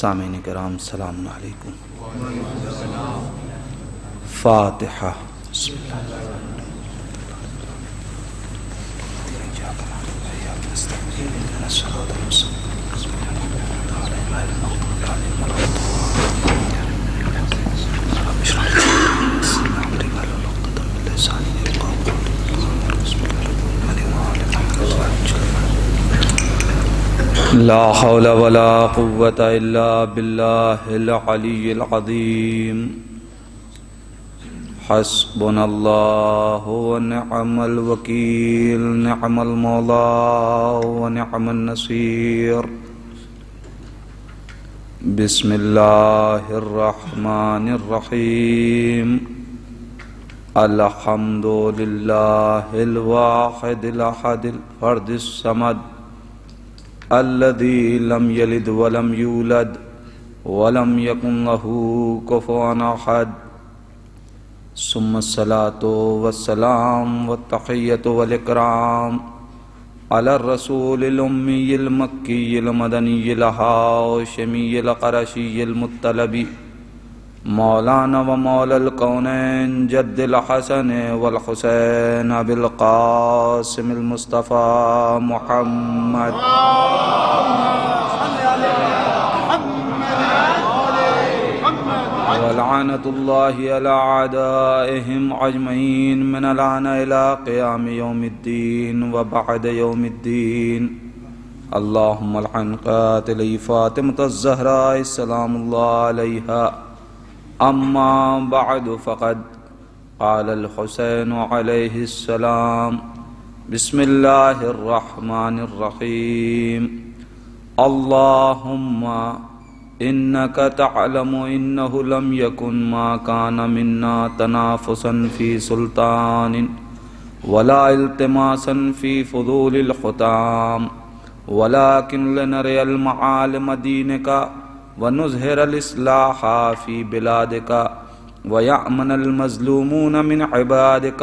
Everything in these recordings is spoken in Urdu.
سامعین کرام السلام علیکم۔ فاتحہ۔ بسم اللہ لا حول ولا قوة الا باللہ العلی العظیم۔ حسبنا اللہ ونعم الوکیل، نعم المولا ونعم النصیر۔ بسم اللہ الرحمن الرحیم۔ الحمد للہ الواحد الاحد الفرد الصمد الذي لم يلد ولم يولد ولم يكن له كفوا أحد، ثم الصلاة والسلام والتحية والإكرام على الرسول الأمي المكي المدني الهاشمي القرشي المطلبي مولانا ومولى الكونين جد الحسن والحسين أبي القاسم المصطفى محمد ولعنة الله على أعدائهم أجمعين من الآن إلى قيام يوم الدين وبعد يوم الدين. اللهم لعن قاتلي فاطمة الزهراء السلام الله عليها. اما بعد فقد قال الحسين عليه السلام بسم الله الرحمن الرحيم. اللهم انك تعلم انه لم يكن ما كان منا تنافسا في سلطان ولا التماسا في فضول الختام، ولكن لنري المعالم دينك ونظهر الإصلاح في بلادك ويأمن المظلومون من عبادك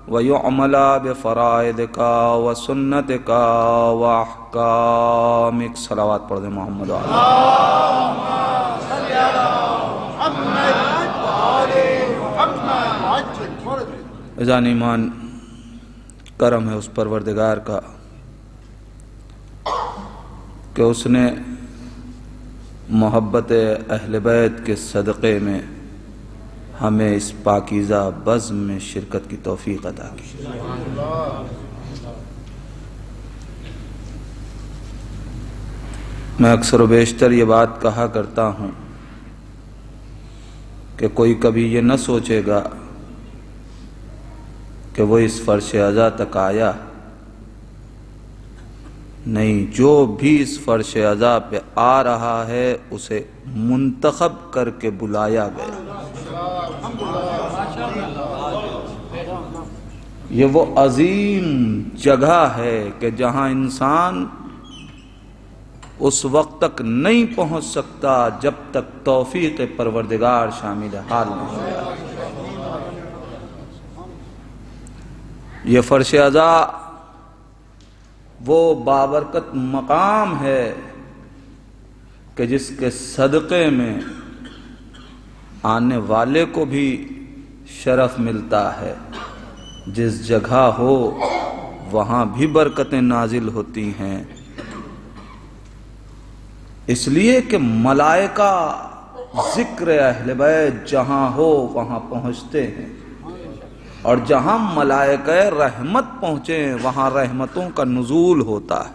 ويعمل بفرائضك وسنتك وأحكامك. صلوات پڑھ دیں محمد اللهم صل على محمد وآل محمد. اذان ایمان کرم ہے اس پروردگار کا کہ اس نے محبت اہل بیت کے صدقے میں ہمیں اس پاکیزہ بزم میں شرکت کی توفیق عطا کی. میں اکثر و بیشتر یہ بات کہا کرتا ہوں کہ کوئی کبھی یہ نہ سوچے گا کہ وہ اس فرش عزا تک آیا. نہیں، جو بھی اس فرش عزا پہ آ رہا ہے اسے منتخب کر کے بلایا گیا. یہ وہ عظیم جگہ ہے کہ جہاں انسان اس وقت تک نہیں پہنچ سکتا جب تک توفیق پروردگار شامل حال نہ ہو جائے. یہ فرش عزا وہ بابرکت مقام ہے کہ جس کے صدقے میں آنے والے کو بھی شرف ملتا ہے. جس جگہ ہو وہاں بھی برکتیں نازل ہوتی ہیں، اس لیے کہ ملائکہ ذکر اہل بیت جہاں ہو وہاں پہنچتے ہیں، اور جہاں ملائکہ رحمت پہنچے وہاں رحمتوں کا نزول ہوتا ہے.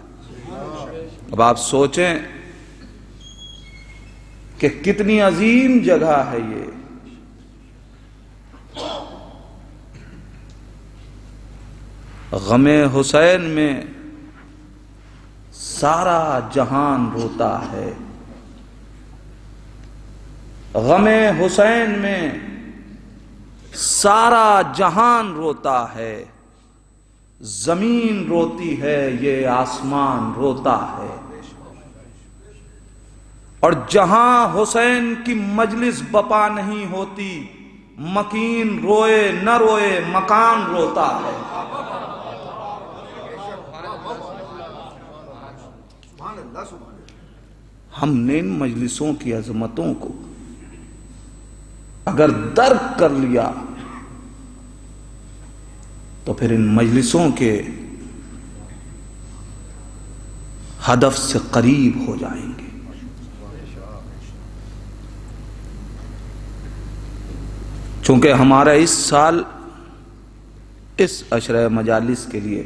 اب آپ سوچیں کہ کتنی عظیم جگہ ہے یہ. غم حسین میں سارا جہان روتا ہے. غم حسین میں سارا جہان روتا ہے. زمین روتی ہے، یہ آسمان روتا ہے. اور جہاں حسین کی مجلس بپا نہیں ہوتی، مکین روئے نہ روئے مکان روتا ہے. ہم نے ان مجلسوں کی عظمتوں کو اگر درک کر لیا تو پھر ان مجلسوں کے ہدف سے قریب ہو جائیں گے. چونکہ ہمارا اس سال اس عشرہ مجالس کے لیے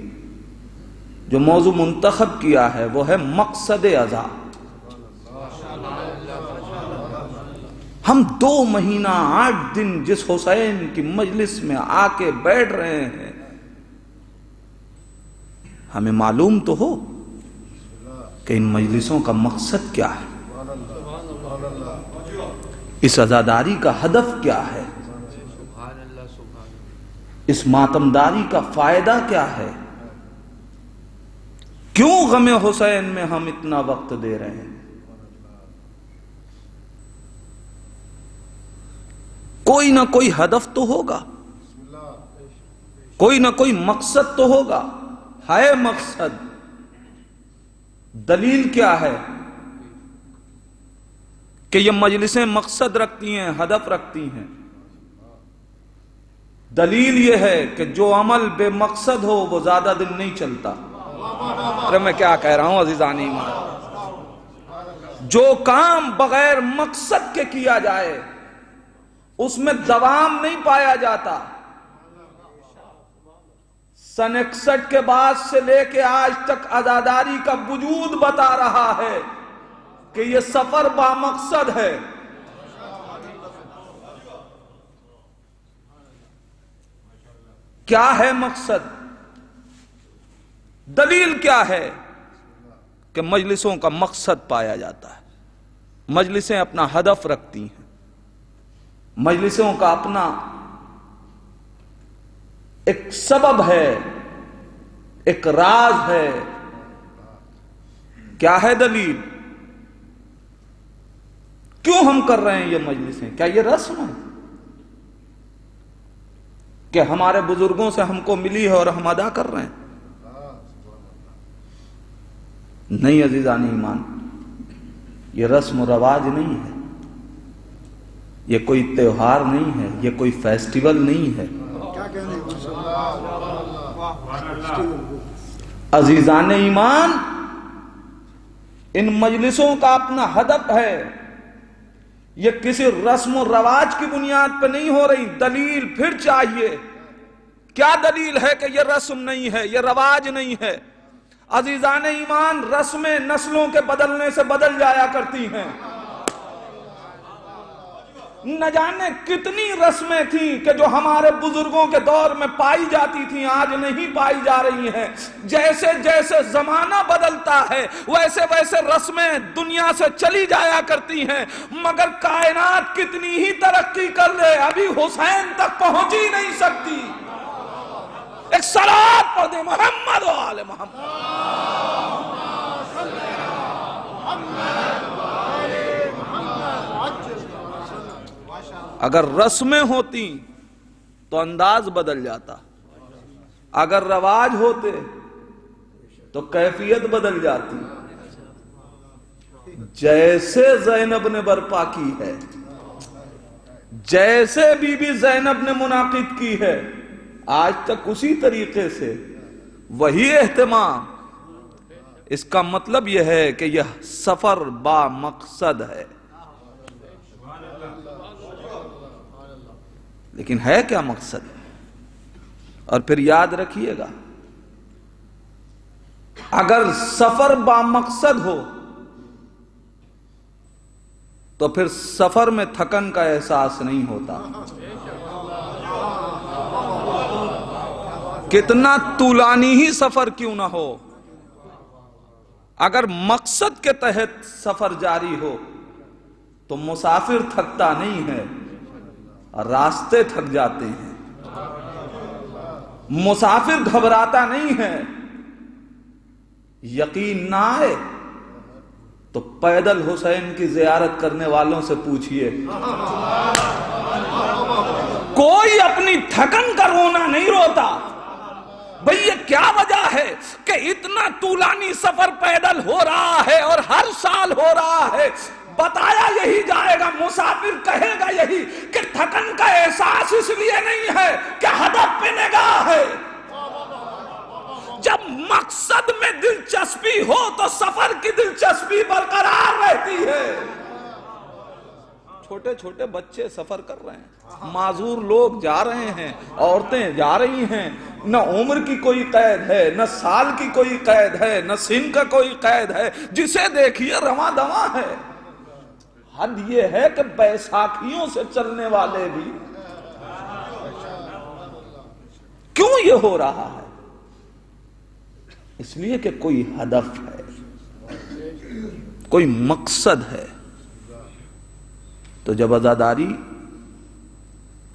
جو موضوع منتخب کیا ہے وہ ہے مقصد ازا. ہم 2 مہینہ 8 دن جس حسین کی مجلس میں آ کے بیٹھ رہے ہیں، ہمیں معلوم تو ہو کہ ان مجلسوں کا مقصد کیا ہے، اس عزاداری کا ہدف کیا ہے، اس ماتمداری کا فائدہ کیا ہے، کیوں غم حسین میں ہم اتنا وقت دے رہے ہیں. کوئی نہ کوئی ہدف تو ہوگا، کوئی نہ کوئی مقصد تو ہوگا. ہے مقصد، دلیل کیا ہے کہ یہ مجلسیں مقصد رکھتی ہیں، ہدف رکھتی ہیں؟ دلیل یہ ہے کہ جو عمل بے مقصد ہو وہ زیادہ دن نہیں چلتا. ارے میں کیا کہہ رہا ہوں عزیزان ایمان، جو کام بغیر مقصد کے کیا جائے اس میں دوام نہیں پایا جاتا. سن 61 کے بعد سے لے کے آج تک عزاداری کا وجود بتا رہا ہے کہ یہ سفر با مقصد ہے. کیا ہے مقصد؟ دلیل کیا ہے کہ مجلسوں کا مقصد پایا جاتا ہے؟ مجلسیں اپنا ہدف رکھتی ہیں، مجلسوں کا اپنا ایک سبب ہے، ایک راز ہے. کیا ہے دلیل؟ کیوں ہم کر رہے ہیں یہ مجلسیں؟ کیا یہ رسم ہے کہ ہمارے بزرگوں سے ہم کو ملی ہے اور ہم ادا کر رہے ہیں؟ نہیں عزیزان ایمان، یہ رسم و رواج نہیں ہے، یہ کوئی تہوار نہیں ہے، یہ کوئی فیسٹیول نہیں ہے. عزیزان ایمان، ان مجلسوں کا اپنا ہدف ہے. یہ کسی رسم و رواج کی بنیاد پہ نہیں ہو رہی. دلیل پھر چاہیے. کیا دلیل ہے کہ یہ رسم نہیں ہے، یہ رواج نہیں ہے؟ عزیزان ایمان، رسمیں نسلوں کے بدلنے سے بدل جایا کرتی ہیں. نہ جانے کتنی رسمیں تھیں کہ جو ہمارے بزرگوں کے دور میں پائی جاتی تھیں آج نہیں پائی جا رہی ہیں. جیسے جیسے زمانہ بدلتا ہے ویسے ویسے رسمیں دنیا سے چلی جایا کرتی ہیں، مگر کائنات کتنی ہی ترقی کر لے ابھی حسین تک پہنچ ہی نہیں سکتی. ایک صلوات پڑھ دے محمد و آل محمد. اگر رسمیں ہوتی تو انداز بدل جاتا، اگر رواج ہوتے تو کیفیت بدل جاتی. جیسے زینب نے برپا کی ہے، جیسے بی بی زینب نے منعقد کی ہے، آج تک اسی طریقے سے وہی اہتمام. اس کا مطلب یہ ہے کہ یہ سفر با مقصد ہے. لیکن ہے کیا مقصد؟ اور پھر یاد رکھیے گا، اگر سفر با مقصد ہو تو پھر سفر میں تھکن کا احساس نہیں ہوتا. کتنا طولانی ہی سفر کیوں نہ ہو، اگر مقصد کے تحت سفر جاری ہو تو مسافر تھکتا نہیں ہے، راستے تھک جاتے ہیں. مسافر گھبراتا نہیں ہے. یقین نہ آئے تو پیدل حسین کی زیارت کرنے والوں سے پوچھئے، کوئی اپنی تھکن کا رونا نہیں روتا بھئی یہ کیا وجہ ہے کہ اتنا طولانی سفر پیدل ہو رہا ہے اور ہر سال ہو رہا ہے؟ بتایا یہی جائے گا، مسافر کہے گا یہی کہ تھکن کا احساس اس لیے نہیں ہے کہ ہدف پہ نگاہ ہے۔ جب مقصد میں دلچسپی ہو تو سفر کی دلچسپی برقرار رہتی ہے۔ چھوٹے چھوٹے بچے سفر کر رہے ہیں، معذور لوگ جا رہے ہیں، عورتیں جا رہی ہیں، نہ عمر کی کوئی قید ہے، نہ سال کی کوئی قید ہے، نہ سن کا کوئی قید ہے، جسے دیکھیے رواں دواں ہے۔ حد یہ ہے کہ بیساکھیوں سے چلنے والے بھی۔ کیوں یہ ہو رہا ہے؟ اس لیے کہ کوئی ہدف ہے، کوئی مقصد ہے۔ تو جب عزاداری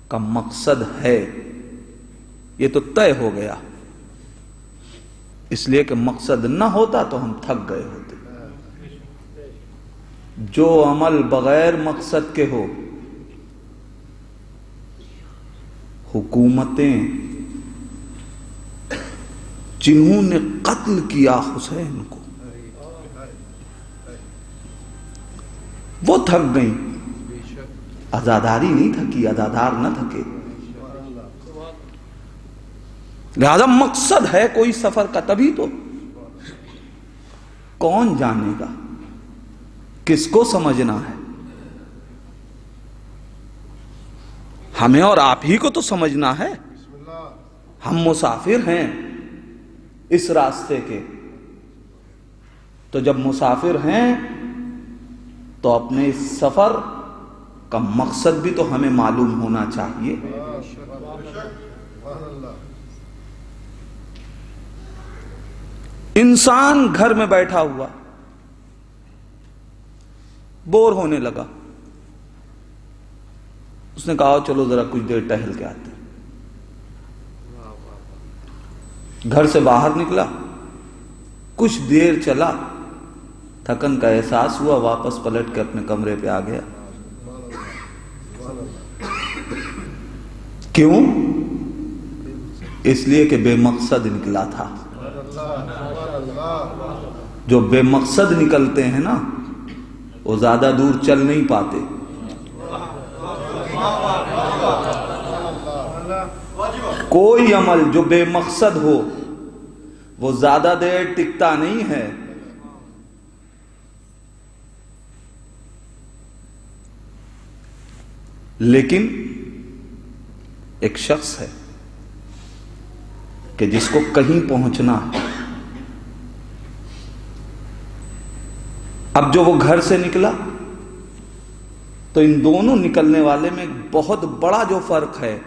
کا مقصد ہے، یہ تو طے ہو گیا، اس لیے کہ مقصد نہ ہوتا تو ہم تھک گئے ہوتے۔ جو عمل بغیر مقصد کے ہو، حکومتیں جنہوں نے قتل کیا حسین کو، وہ تھک گئیں، عزاداری نہیں تھکی، عزادار نہ تھکے۔ لہذا مقصد ہے کوئی سفر کا، تبھی تو کون جانے گا، کس کو سمجھنا ہے؟ ہمیں اور آپ ہی کو تو سمجھنا ہے۔ ہم مسافر ہیں اس راستے کے، تو جب مسافر ہیں تو اپنے اس سفر کا مقصد بھی تو ہمیں معلوم ہونا چاہیے۔ انسان گھر میں بیٹھا ہوا بور ہونے لگا، اس نے کہا چلو ذرا کچھ دیر ٹہل کے آتے ہیں۔ گھر سے باہر نکلا، کچھ دیر چلا، تھکن کا احساس ہوا، واپس پلٹ کے اپنے کمرے پہ آ گیا۔ کیوں؟ اس لیے کہ بے مقصد نکلا تھا۔ جو بے مقصد نکلتے ہیں نا، وہ زیادہ دور چل نہیں پاتے۔ کوئی عمل جو بے مقصد ہو وہ زیادہ دیر ٹکتا نہیں ہے۔ لیکن ایک شخص ہے کہ جس کو کہیں پہنچنا ہے، اب جو وہ گھر سے نکلا تو ان دونوں نکلنے والے میں ایک بہت بڑا جو فرق ہے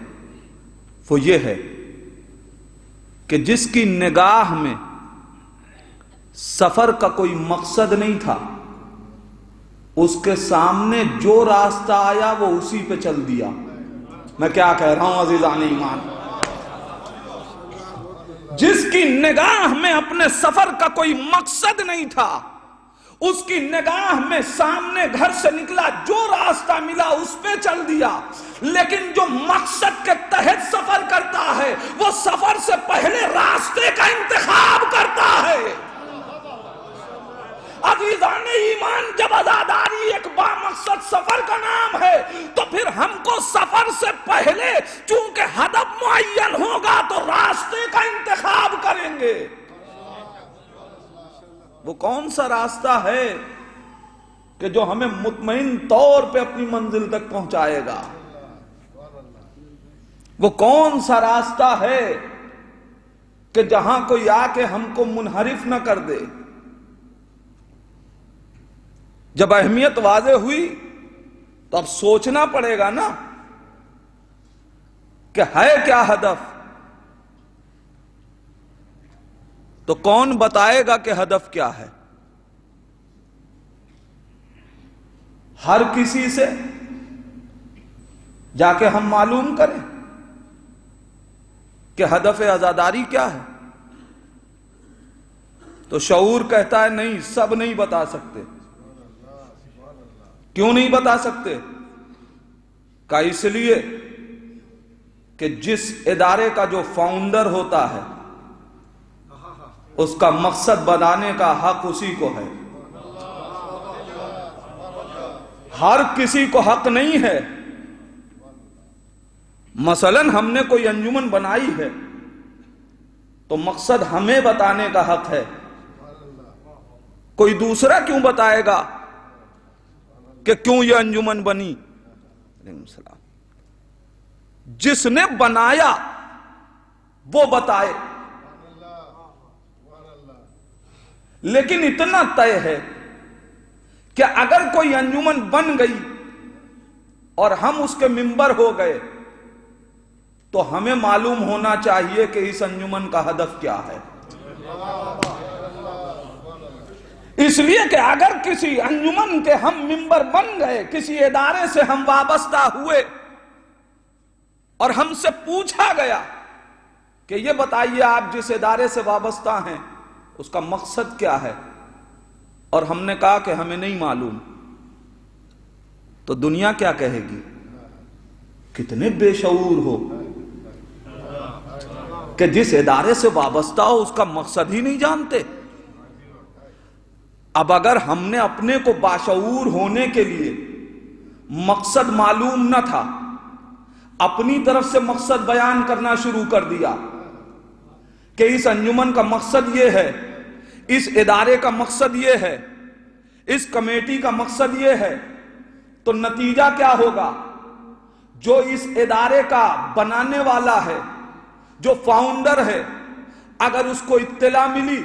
وہ یہ ہے کہ جس کی نگاہ میں سفر کا کوئی مقصد نہیں تھا، اس کے سامنے جو راستہ آیا وہ اسی پہ چل دیا۔ میں کیا کہہ رہا ہوں عزیزان ایمان؟ جس کی نگاہ میں اپنے سفر کا کوئی مقصد نہیں تھا، اس کی نگاہ میں سامنے گھر سے نکلا جو راستہ ملا اس پہ چل دیا۔ لیکن جو مقصد کے تحت سفر کرتا ہے وہ سفر سے پہلے راستے کا انتخاب کرتا ہے۔ عزیزان ایمان، جب عزاداری ایک با مقصد سفر کا نام ہے تو پھر ہم کو سفر سے پہلے چونکہ ہدف معین ہوگا تو راستے کا انتخاب کریں گے۔ وہ کون سا راستہ ہے کہ جو ہمیں مطمئن طور پہ اپنی منزل تک پہنچائے گا؟ وہ کون سا راستہ ہے کہ جہاں کوئی آ کے ہم کو منحرف نہ کر دے؟ جب اہمیت واضح ہوئی تو اب سوچنا پڑے گا نا کہ ہے کیا ہدف؟ تو کون بتائے گا کہ ہدف کیا ہے؟ ہر کسی سے جا کے ہم معلوم کریں کہ ہدف عزاداری کیا ہے؟ تو شعور کہتا ہے نہیں، سب نہیں بتا سکتے۔ کیوں نہیں بتا سکتے؟ کہ اس لیے کہ جس ادارے کا جو فاؤنڈر ہوتا ہے اس کا مقصد بنانے کا حق اسی کو ہے. ہر کسی کو حق نہیں ہے. مثلاً ہم نے کوئی انجمن بنائی ہے تو مقصد ہمیں بتانے کا حق ہے. کوئی دوسرا کیوں بتائے گا کہ کیوں یہ انجمن بنی؟ علیہ السلام. جس نے بنایا وہ بتائے. لیکن اتنا طے ہے کہ اگر کوئی انجمن بن گئی اور ہم اس کے ممبر ہو گئے تو ہمیں معلوم ہونا چاہیے کہ اس انجمن کا ہدف کیا ہے. اس لیے کہ اگر کسی انجمن کے ہم ممبر بن گئے، کسی ادارے سے ہم وابستہ ہوئے اور ہم سے پوچھا گیا کہ یہ بتائیے آپ جس ادارے سے وابستہ ہیں اس کا مقصد کیا ہے، اور ہم نے کہا کہ ہمیں نہیں معلوم، تو دنیا کیا کہے گی؟ کتنے بے شعور ہو کہ جس ادارے سے وابستہ ہو اس کا مقصد ہی نہیں جانتے. اب اگر ہم نے اپنے کو باشعور ہونے کے لیے مقصد معلوم نہ تھا، اپنی طرف سے مقصد بیان کرنا شروع کر دیا کہ اس انجمن کا مقصد یہ ہے، اس ادارے کا مقصد یہ ہے، اس کمیٹی کا مقصد یہ ہے، تو نتیجہ کیا ہوگا؟ جو اس ادارے کا بنانے والا ہے، جو فاؤنڈر ہے، اگر اس کو اطلاع ملی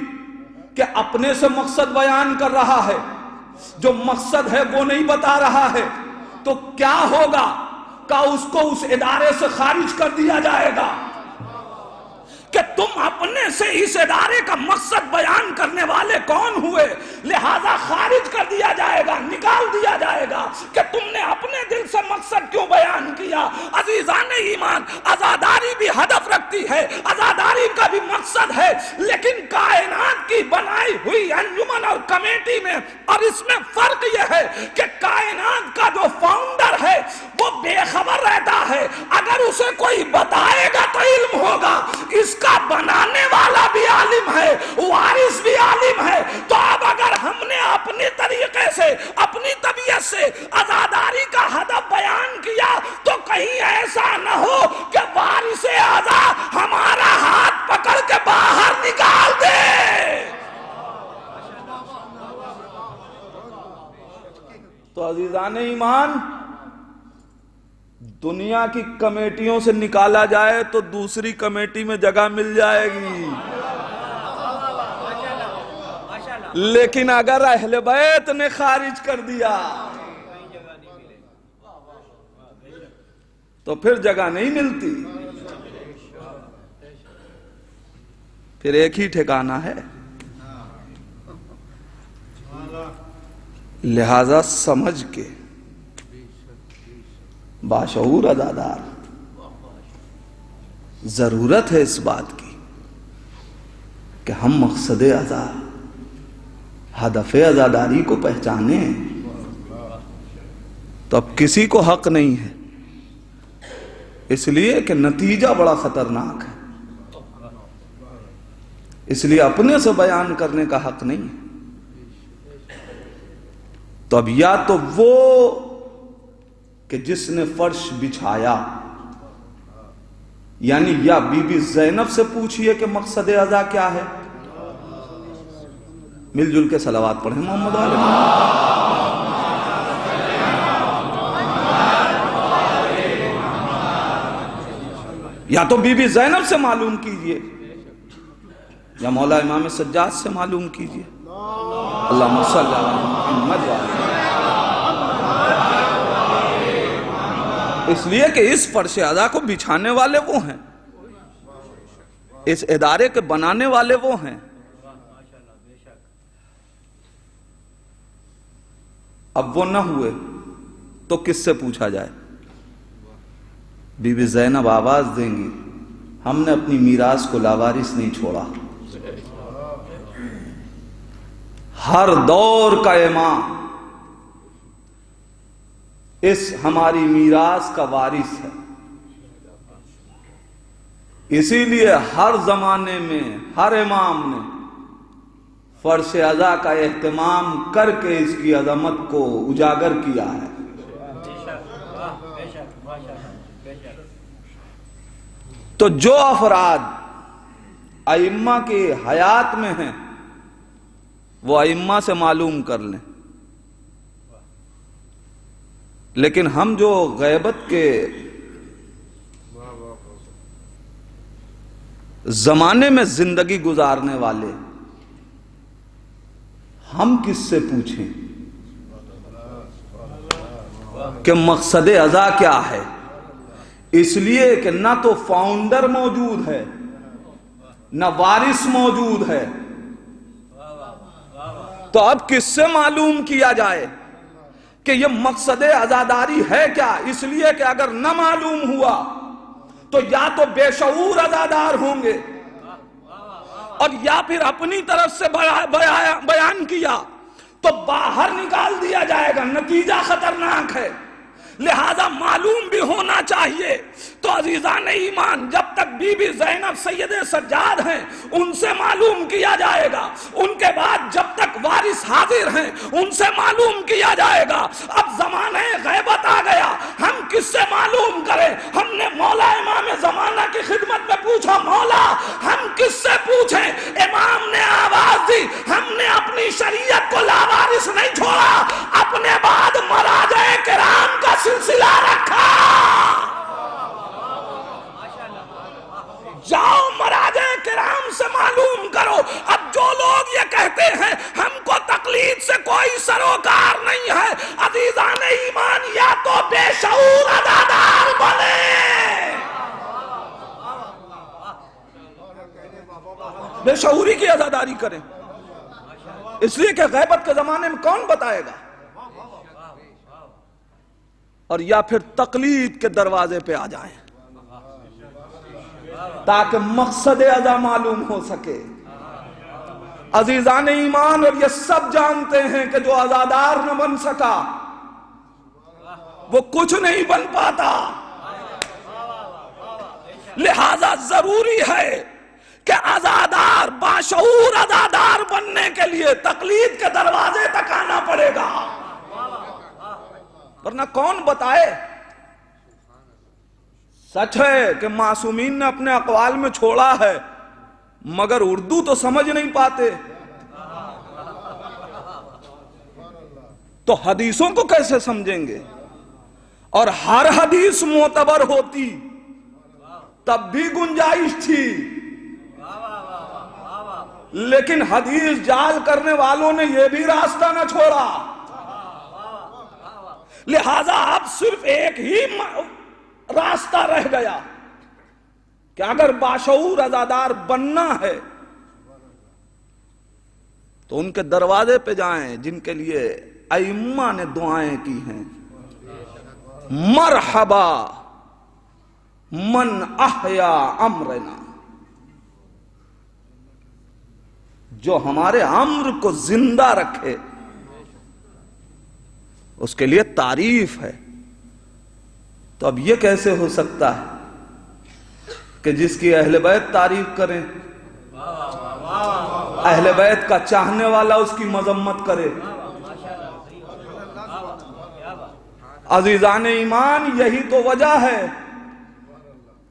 کہ اپنے سے مقصد بیان کر رہا ہے، جو مقصد ہے وہ نہیں بتا رہا ہے، تو کیا ہوگا؟ کہ اس کو اس ادارے سے خارج کر دیا جائے گا کہ تم اپنے سے اس ادارے کا مقصد بیان کرنے والے کون ہوئے، لہذا خارج کر دیا جائے گا، نکال دیا جائے گا کہ تم نے اپنے دل سے مقصد کیوں بیان کیا. عزیزان ایمان، عزاداری بھی ہدف رکھتی ہے، عزاداری کا بھی مقصد ہے، لیکن کائنات کی بنائی ہوئی انجمن اور کمیٹی میں اور اس میں فرق یہ ہے کہ کائنات کا جو فاؤنڈر ہے وہ بے خبر رہتا ہے. اگر اسے کوئی بتائے گا تو علم ہوگا. اس کا بنانے والا بھی عالم ہے، وارث بھی عالم ہے. تو اب اگر ہم نے اپنی طریقے سے، اپنی طبیعت سے عزاداری کا ہدف بیان کیا تو کہیں ایسا نہ ہو کہ وارث عزا ہمارا ہاتھ پکڑ کے باہر نکال دے. تو عزیزان ایمان، دنیا کی کمیٹیوں سے نکالا جائے تو دوسری کمیٹی میں جگہ مل جائے گی، لیکن اگر اہل بیت نے خارج کر دیا تو پھر جگہ نہیں ملتی، پھر ایک ہی ٹھکانہ ہے. لہذا سمجھ کے باشعور عزادار، ضرورت ہے اس بات کی کہ ہم مقصد عزا، ہدف عزاداری کو پہچانیں. تو اب کسی کو حق نہیں ہے، اس لیے کہ نتیجہ بڑا خطرناک ہے، اس لیے اپنے سے بیان کرنے کا حق نہیں ہے. تو اب یا تو وہ کہ جس نے فرش بچھایا، یعنی یا بی بی زینب سے پوچھئے کہ مقصد عزا کیا ہے. مل جل کے صلوات پڑھیں محمد علیہ. یا تو بی بی زینب سے معلوم کیجئے یا مولا امام سجاد سے معلوم کیجئے. اللہم صلی علی محمد وعلی. اس لیے کہ اس فرش عزا کو بچھانے والے وہ ہیں، اس ادارے کے بنانے والے وہ ہیں. اب وہ نہ ہوئے تو کس سے پوچھا جائے؟ بی بی زینب آواز دیں گی، ہم نے اپنی میراث کو لاوارث نہیں چھوڑا. ہر دور کا امام اس ہماری میراث کا وارث ہے. اسی لیے ہر زمانے میں ہر امام نے فرش ازا کا اہتمام کر کے اس کی عظمت کو اجاگر کیا ہے۔ تو جو افراد ائمہ کی حیات میں ہیں وہ ائمہ سے معلوم کر لیں، لیکن ہم جو غیبت کے زمانے میں زندگی گزارنے والے، ہم کس سے پوچھیں کہ مقصد ازا کیا ہے؟ اس لیے کہ نہ تو فاؤنڈر موجود ہے، نہ وارث موجود ہے، تو اب کس سے معلوم کیا جائے کہ یہ مقصد عزاداری ہے کیا؟ اس لیے کہ اگر نہ معلوم ہوا تو یا تو بے شعور عزادار ہوں گے، اور یا پھر اپنی طرف سے بیان کیا تو باہر نکال دیا جائے گا، نتیجہ خطرناک ہے۔ لہذا معلوم بھی ہونا چاہیے۔ تو عزیزان ایمان، جب تک بی بی زینب سید سجاد ہیں ان سے معلوم کیا جائے گا، ان کے بعد جب تک وارث حاضر ہیں ان سے معلوم کیا جائے گا۔ اب زمانہ غیبت آ گیا، ہم کس سے معلوم کریں؟ ہم نے مولا امام زمانہ کی خدمت میں پوچھا، مولا ہم کس سے پوچھیں؟ امام نے آواز دی، ہم نے اپنی شریعت کو لاوارث نہیں چھوڑا، اپنے بعد مراجع کرام کا سلسلہ رکھا۔ جاؤ مراجع کرام سے معلوم کرو۔ اب جو لوگ یہ کہتے ہیں ہم کو تقلید سے کوئی سروکار نہیں ہے، عزیزان ایمان یا تو بے شعور عزادار بنے، بے شعوری کی عزاداری کریں، اس لیے کہ غیبت کے زمانے میں کون بتائے گا، اور یا پھر تقلید کے دروازے پہ آ جائیں تاکہ مقصد ازا معلوم ہو سکے۔ عزیزان ایمان، اور یہ سب جانتے ہیں کہ جو عزادار نہ بن سکا وہ کچھ نہیں بن پاتا۔ لہذا ضروری ہے کہ عزادار، باشعور عزادار بننے کے لیے تقلید کے دروازے تک آنا پڑے گا، ورنہ کون بتائے؟ سچ ہے کہ معصومین نے اپنے اقوال میں چھوڑا ہے، مگر اردو تو سمجھ نہیں پاتے، تو حدیثوں کو کیسے سمجھیں گے؟ اور ہر حدیث معتبر ہوتی تب بھی گنجائش تھی، لیکن حدیث جعل کرنے والوں نے یہ بھی راستہ نہ چھوڑا۔ لہذا اب صرف ایک ہی راستہ رہ گیا کہ اگر باشعور عزادار بننا ہے تو ان کے دروازے پہ جائیں جن کے لیے ائمہ نے دعائیں کی ہیں، مرحبا من احیا امرنا، جو ہمارے امر کو زندہ رکھے، اس کے لیے تعریف ہے۔ تو اب یہ کیسے ہو سکتا ہے کہ جس کی اہل بیت تعریف کریں، اہل بیت کا چاہنے والا اس کی مذمت کرے؟ عزیزان ایمان، یہی تو وجہ ہے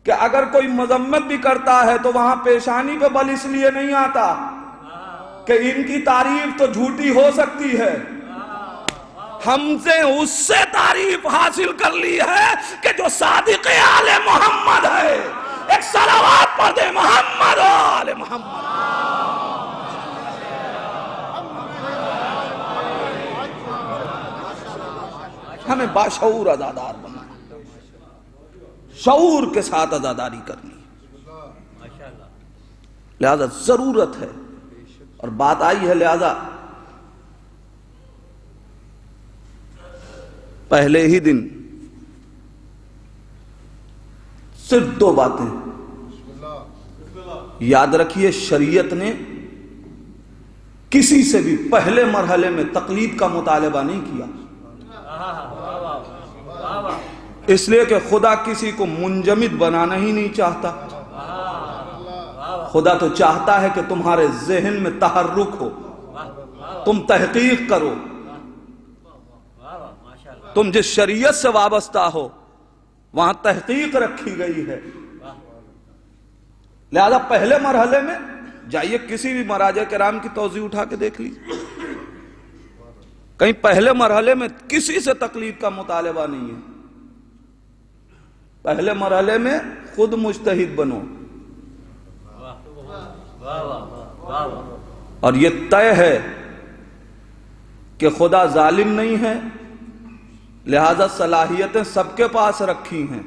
کہ اگر کوئی مذمت بھی کرتا ہے تو وہاں پیشانی پہ بل اس لیے نہیں آتا کہ ان کی تعریف تو جھوٹی ہو سکتی ہے، ہم سے اس سے تعریف حاصل کر لی ہے کہ جو صادق آل محمد ہے۔ ایک صلوات پڑھ دے، محمد و آل محمد۔ ہمیں باشعور عزادار بننا، شعور کے ساتھ عزاداری کرنی، لہذا ضرورت ہے، اور بات آئی ہے، لہذا پہلے ہی دن صرف 2 باتیں یاد رکھیے، شریعت نے کسی سے بھی پہلے مرحلے میں تقلید کا مطالبہ نہیں کیا، اس لیے کہ خدا کسی کو منجمد بنانا ہی نہیں چاہتا، خدا تو چاہتا ہے کہ تمہارے ذہن میں تحرک ہو، تم تحقیق کرو، تم جس شریعت سے وابستہ ہو وہاں تحقیق رکھی گئی ہے۔ لہذا پہلے مرحلے میں جائیے کسی بھی مراجع کرام کی توضیح اٹھا کے دیکھ لیجیے، کہیں پہلے مرحلے میں کسی سے تقلید کا مطالبہ نہیں ہے۔ پہلے مرحلے میں خود مجتہد بنو، اور یہ طے ہے کہ خدا ظالم نہیں ہے، لہذا صلاحیتیں سب کے پاس رکھی ہیں۔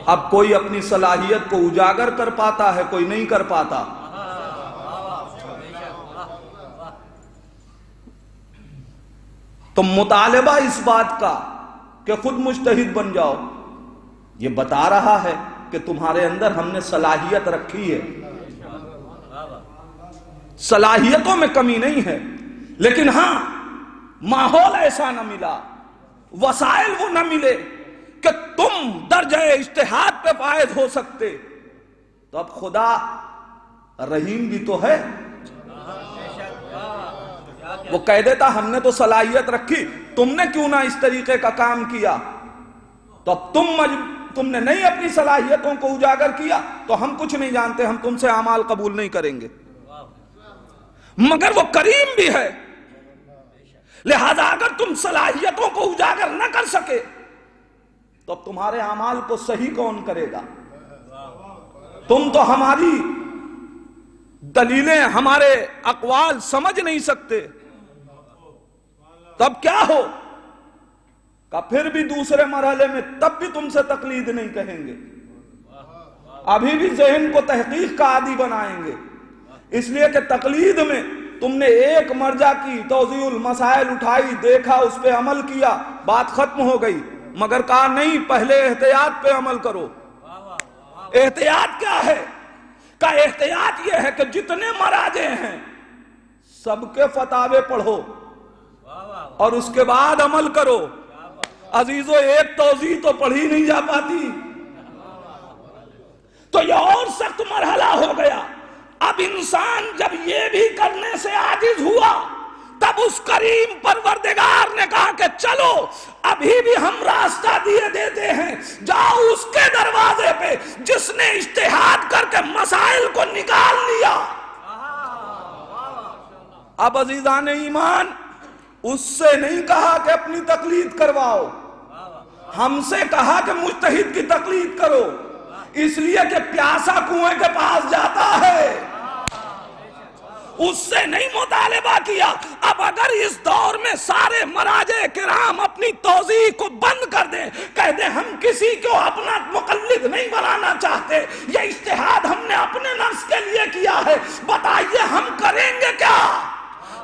اب کوئی اپنی صلاحیت کو اجاگر کر پاتا ہے، کوئی نہیں کر پاتا۔ تو مطالبہ اس بات کا کہ خود مجتہد بن جاؤ، یہ بتا رہا ہے کہ تمہارے اندر ہم نے صلاحیت رکھی ہے، صلاحیتوں میں کمی نہیں ہے، لیکن ہاں ماحول ایسا نہ ملا، وسائل وہ نہ ملے کہ تم درجہ اجتہاد پہ فائز ہو سکتے، تو اب خدا رحیم بھی تو ہے، وہ کہہ دیتا ہم نے تو صلاحیت رکھی، تم نے کیوں نہ اس طریقے کا کام کیا، تو اب تم نے نہیں اپنی صلاحیتوں کو اجاگر کیا تو ہم کچھ نہیں جانتے، ہم تم سے اعمال قبول نہیں کریں گے۔ مگر وہ کریم بھی ہے، لہذا اگر تم صلاحیتوں کو اجاگر نہ کر سکے تو اب تمہارے اعمال کو صحیح کون کرے گا؟ تم تو ہماری دلیلیں، ہمارے اقوال سمجھ نہیں سکتے، تب کیا ہو کہ پھر بھی دوسرے مرحلے میں تب بھی تم سے تقلید نہیں کہیں گے، ابھی بھی ذہن کو تحقیق کا عادی بنائیں گے، اس لیے کہ تقلید میں تم نے ایک مرجع کی توضیح المسائل اٹھائی، دیکھا، اس پہ عمل کیا، بات ختم ہو گئی، مگر کہا نہیں پہلے احتیاط پہ عمل کرو۔ احتیاط کیا ہے؟ کہ احتیاط یہ ہے کہ جتنے مراجع ہیں سب کے فتاوے پڑھو اور اس کے بعد عمل کرو۔ عزیزو ایک توضیح تو پڑھی نہیں جا پاتی، تو یہ اور سخت مرحلہ ہو گیا۔ اب انسان جب یہ بھی کرنے سے عاجز ہوا تب اس کریم پروردگار نے کہا کہ چلو ابھی بھی ہم راستہ دیے دیتے ہیں، جاؤ اس کے دروازے پہ جس نے اجتہاد کر کے مسائل کو نکال لیا۔ اب عزیزان ایمان اس سے نہیں کہا کہ اپنی تقلید کرواؤ، ہم سے کہا کہ مجتہد کی تقلید کرو، اس لیے کہ پیاسا کنویں کے پاس جاتا ہے، اس سے نہیں مطالبہ کیا۔ اب اگر اس دور میں سارے مراجع کرام اپنی توضیح کو بند کر دیں، کہہ دیں ہم کسی کو اپنا مقلد نہیں بنانا چاہتے، یہ اجتہاد ہم نے اپنے نفس کے لیے کیا ہے، بتائیے ہم کریں گے کیا؟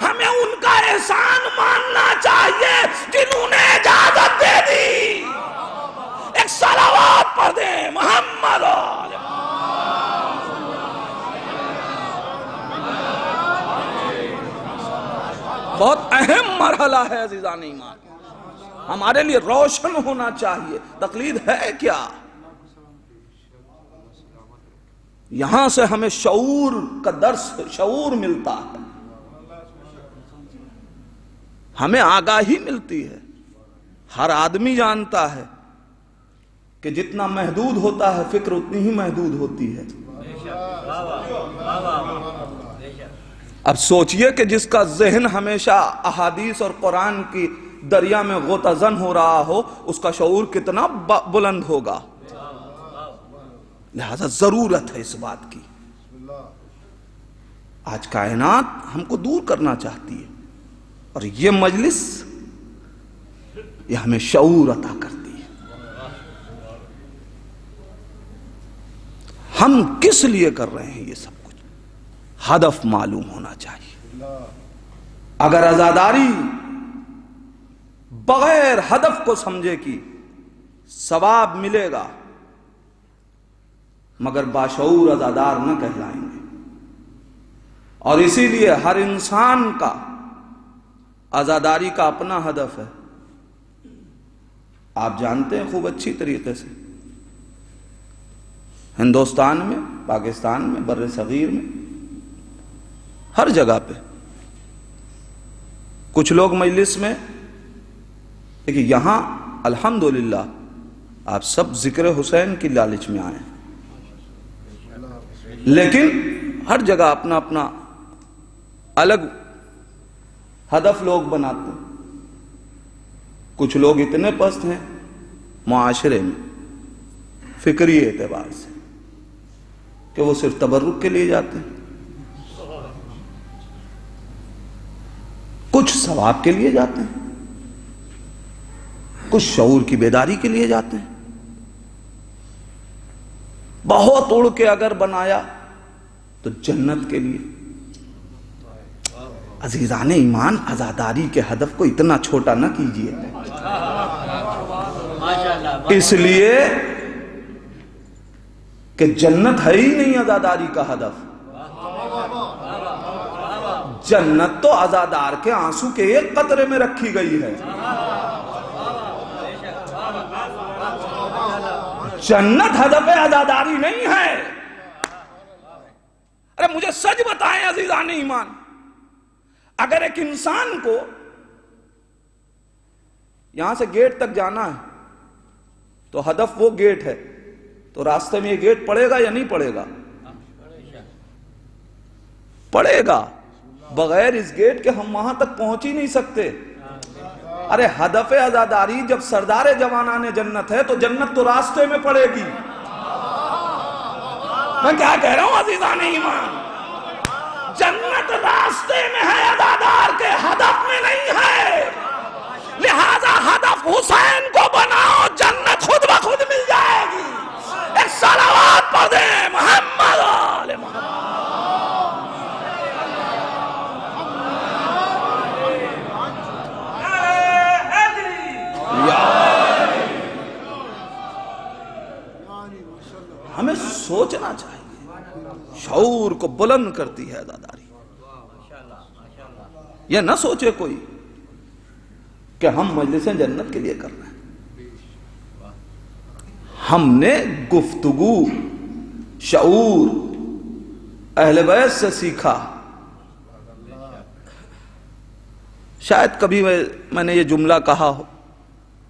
ہمیں ان کا احسان ماننا چاہیے جنہوں نے اجازت دے دی۔ ایک صلوات پڑھ دیں محمد۔ بہت اہم مرحلہ ہے عزیزان ایمان، ہمارے لیے روشن ہونا چاہیے تقلید ہے کیا۔ یہاں سے ہمیں شعور کا درس، شعور ملتا ہے، ہمیں آگاہی ملتی ہے۔ ہر آدمی جانتا ہے کہ جتنا محدود ہوتا ہے فکر اتنی ہی محدود ہوتی ہے۔ اب سوچئے کہ جس کا ذہن ہمیشہ احادیث اور قرآن کی دریا میں غوطہ زن ہو رہا ہو، اس کا شعور کتنا بلند ہوگا۔ لہذا ضرورت ہے اس بات کی۔ آج کائنات ہم کو دور کرنا چاہتی ہے، اور یہ مجلس یہ ہمیں شعور عطا کرتی ہے۔ ہم کس لیے کر رہے ہیں یہ سب کچھ، ہدف معلوم ہونا چاہیے۔ اگر عزاداری بغیر ہدف کو سمجھے کہ ثواب ملے گا، مگر باشعور عزادار نہ کہلائیں گے۔ اور اسی لیے ہر انسان کا عزاداری کا اپنا ہدف ہے، آپ جانتے ہیں خوب اچھی طریقے سے۔ ہندوستان میں، پاکستان میں، بر صغیر میں، ہر جگہ پہ کچھ لوگ مجلس میں دیکھیے، یہاں الحمدللہ آپ سب ذکر حسین کی لالچ میں آئے ہیں، لیکن ہر جگہ اپنا اپنا الگ ہدف لوگ بناتے ہیں۔ کچھ لوگ اتنے پست ہیں معاشرے میں فکری اعتبار سے کہ وہ صرف تبرک کے لیے جاتے ہیں، کچھ ثواب کے لیے جاتے ہیں، کچھ شعور کی بیداری کے لیے جاتے ہیں۔ بہت اڑ کے اگر بنایا تو جنت کے لیے۔ عزیزان ایمان، عزاداری کے ہدف کو اتنا چھوٹا نہ کیجیے، اس لیے کہ جنت ہے ہی نہیں عزاداری کا ہدف۔ جنت تو عزادار کے آنسو کے ایک قطرے میں رکھی گئی ہے۔ جنت ہدف عزاداری نہیں ہے۔ ارے مجھے سچ بتائیں عزیزان ایمان، اگر ایک انسان کو یہاں سے گیٹ تک جانا ہے تو ہدف وہ گیٹ ہے، تو راستے میں یہ گیٹ پڑے گا یا نہیں پڑے گا؟ پڑے گا۔ بغیر اس گیٹ کے ہم وہاں تک پہنچ ہی نہیں سکتے۔ ارے ہدف عزاداری جب سردار جوانان جنت ہے تو جنت تو راستے میں پڑے گی۔ میں کیا کہہ رہا ہوں عزیزان ایمان؟ جنت راستے میں ہے، عزادار کے ہدف میں نہیں ہے۔ لہذا ہدف حسین کو بناؤ، جنت خود بخود مل جائے گی۔ ایک صلوات پڑھ دیں محمد آل محمد۔ ہمیں سوچنا چاہیے، شعور کو بلند کرتی ہے عزاداری۔ یہ نہ سوچے کوئی کہ ہم مجلس جنت کے لیے کر رہے ہیں۔ ہم نے گفتگو، شعور اہل بیت سے سیکھا۔ شاید کبھی میں نے یہ جملہ کہا ہو،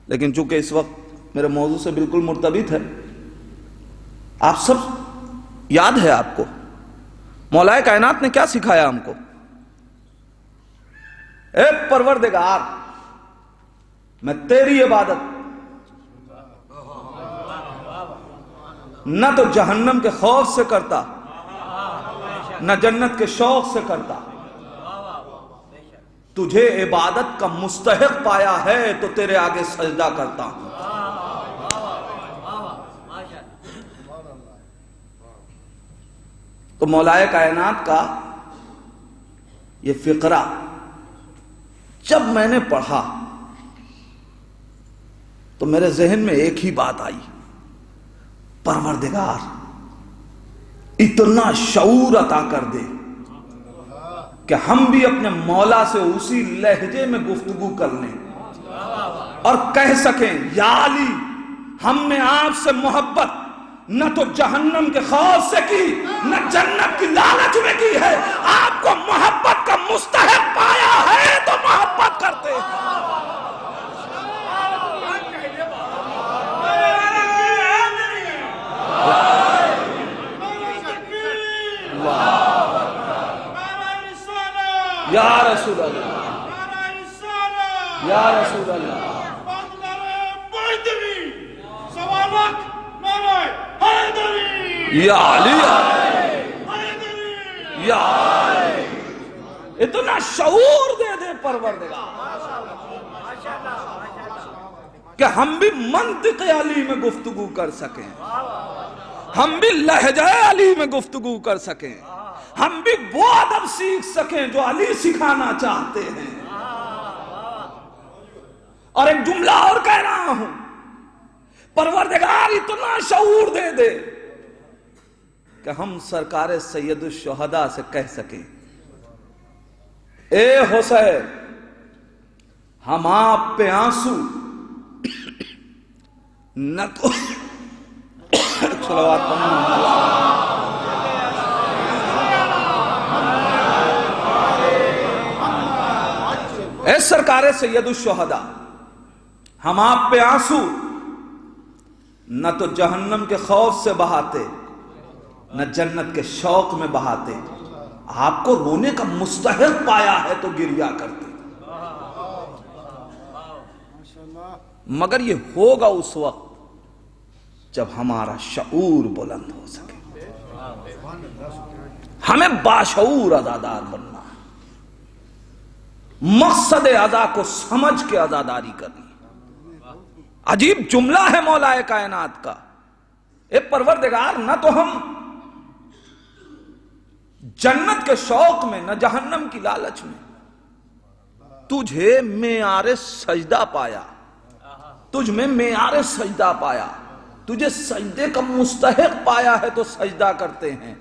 لیکن چونکہ اس وقت میرے موضوع سے بالکل مرتبط ہے، آپ سب یاد ہے آپ کو مولا کائنات نے کیا سکھایا ہم کو؟ اے پروردگار، میں تیری عبادت نہ تو جہنم کے خوف سے کرتا، نہ جنت کے شوق سے کرتا۔ تجھے عبادت کا مستحق پایا ہے تو تیرے آگے سجدہ کرتا ہوں۔ تو مولا کائنات کا یہ فقرہ جب میں نے پڑھا تو میرے ذہن میں ایک ہی بات آئی، پروردگار اتنا شعور عطا کر دے کہ ہم بھی اپنے مولا سے اسی لہجے میں گفتگو کر لیں اور کہہ سکیں، یا علی ہم نے آپ سے محبت نہ تو جہنم کے خوف سے کی، نہ جنت کی لالچ میں کی ہے، آپ کو محبت کا مستحق پایا ہے تو محبت کرتے ہیں۔ یا رسول اللہ، یا رسول اللہ، یا علی، یا اتنا شعور دے دے پروردگار کہ ہم بھی منطق علی میں گفتگو کر سکیں، ہم بھی لہجہ علی میں گفتگو کر سکیں، ہم بھی وہ ادب سیکھ سکیں جو علی سکھانا چاہتے ہیں۔ اور ایک جملہ اور کہہ رہا ہوں، پروردگار اتنا شعور دے دے کہ ہم سرکار سید الشہداء سے کہہ سکیں، اے حسین ہم آپ پہ آنسو نہ تو صلوات پڑھنا، اے سرکار سید الشہداء، ہم آپ پہ آنسو نہ تو جہنم کے خوف سے بہاتے نہ جنت کے شوق میں بہاتے، آپ کو رونے کا مستحق پایا ہے تو گریا کرتے، مگر یہ ہوگا اس وقت جب ہمارا شعور بلند ہو سکے، ہمیں باشعور عزادار بننا ہے، مقصد عزا کو سمجھ کے عزاداری کرنی۔ عجیب جملہ ہے مولا کائنات کا، اے پروردگار، نہ تو ہم جنت کے شوق میں نہ جہنم کی لالچ میں، تجھے معیار سجدہ پایا، تجھ میں معیار سجدہ پایا، تجھے سجدے کا مستحق پایا ہے تو سجدہ کرتے ہیں۔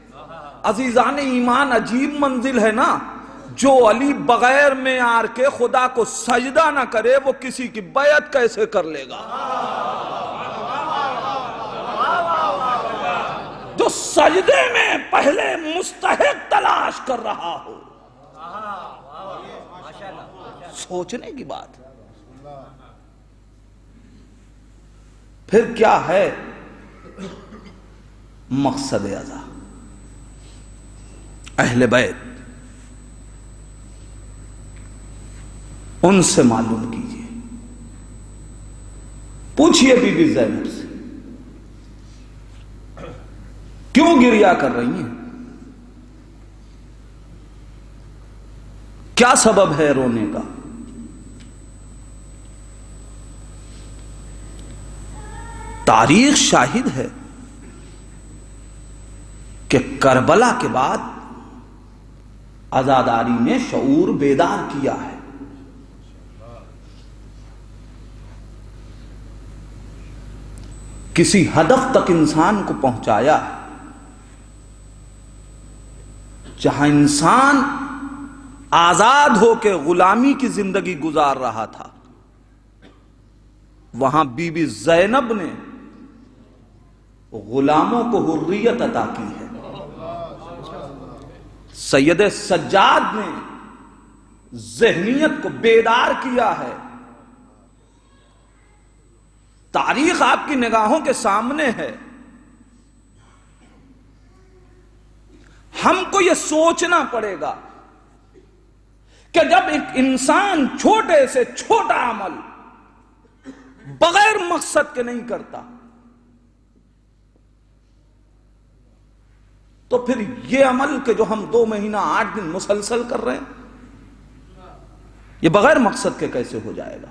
عزیزان ایمان، عجیب منزل ہے نا، جو علی بغیر معیار کے خدا کو سجدہ نہ کرے وہ کسی کی بیعت کیسے کر لے گا؟ جو سجدے میں پہلے مستحق تلاش کر رہا ہو، سوچنے کی بات۔ پھر کیا ہے مقصد عزا؟ اہل بیت، ان سے معلوم کیجئے، پوچھئے بی بی زینب سے کیوں گریا کر رہی ہیں، کیا سبب ہے رونے کا؟ تاریخ شاہد ہے کہ کربلا کے بعد عزاداری نے شعور بیدار کیا ہے۔ کسی ہدف تک انسان کو پہنچایا ہے، جہاں انسان آزاد ہو کے غلامی کی زندگی گزار رہا تھا، وہاں بی بی زینب نے غلاموں کو حریت عطا کی ہے۔ سید سجاد نے ذہنیت کو بیدار کیا ہے۔ تاریخ آپ کی نگاہوں کے سامنے ہے۔ ہم کو یہ سوچنا پڑے گا کہ جب ایک انسان چھوٹے سے چھوٹا عمل بغیر مقصد کے نہیں کرتا تو پھر یہ عمل کہ جو ہم 2 مہینہ 8 دن مسلسل کر رہے ہیں، یہ بغیر مقصد کے کیسے ہو جائے گا؟